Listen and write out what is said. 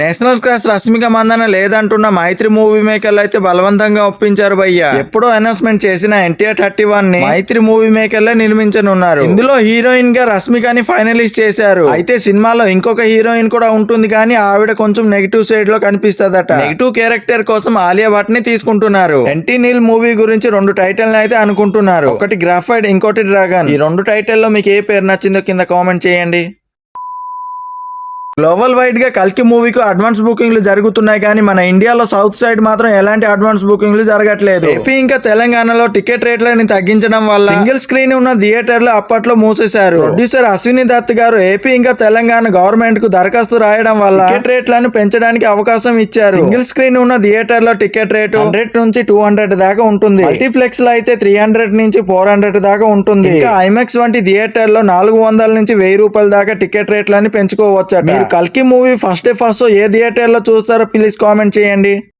National crash Rashmika Mandanna లేదంటున్న మైత్రి movie మేకర్లు అయితే బలవంతంగా ఒప్పించారు భయ్య. ఎప్పుడో అనౌన్స్మెంట్ చేసిన ఎన్టీఆర్ 31 ని మైత్రి మూవీ మేకర్లే నిర్మించనున్నారు. ఇందులో హీరోయిన్ గా రష్మికని ఫైనలిస్ట్ చేశారు. అయితే సినిమాలో ఇంకొక హీరోయిన్ కూడా ఉంటుంది కానీ ఆవిడ కొంచెం నెగిటివ్ సైడ్ లో కనిపిస్తదట. నెగిటివ్ క్యారెక్టర్ కోసం ఆలియా భట్ ని తీసుకుంటున్నారు. ఎన్టీ నీల్ మూవీ గురించి 2 టైటిల్ అయితే అనుకుంటున్నారు. ఒకటి గ్రాఫైడ్, ఇంకోటి డ్రాగన్. ఈ 2 టైటిల్లో మీకు ఏ పేరు నచ్చిందో కింద కామెంట్ చేయండి. గ్లోబల్ వైడ్ గా కల్కి మూవీకి అడ్వాన్స్ బుకింగ్లు జరుగుతున్నాయి కానీ మన ఇండియాలో సౌత్ సైడ్ మాత్రం ఎలాంటి అడ్వాన్స్ బుకింగ్లు జరగట్లేదు. ఏపీ ఇంకా తెలంగాణలో టికెట్ రేట్లని తగ్గించడం వల్ల సింగిల్ స్క్రీన్ ఉన్న థియేటర్లు అప్పట్లో మూసేశారు. ప్రొడ్యూసర్ అశ్విని దత్ గారు ఏపీ ఇంకా తెలంగాణ గవర్నమెంట్ కు దరఖాస్తు రాయడం వల్ల టికెట్ రేట్లను పెంచడానికి అవకాశం ఇచ్చారు. సింగిల్ స్క్రీన్ ఉన్న థియేటర్ లో టికెట్ రేటు 100 నుంచి 200 దాకా ఉంటుంది. మల్టీప్లెక్స్ లో అయితే 300 నుంచి 400 దాకా ఉంటుంది. ఇంకా ఐమాక్స్ వంటి థియేటర్ లో 400 నుంచి 1000 రూపాయల దాకా టికెట్ రేట్లని పెంచుకోవచ్చు. కల్కి movie first day first show ఏ థియేటర్ లో చూస్తారో ప్లీజ్ కామెంట్ చేయండి.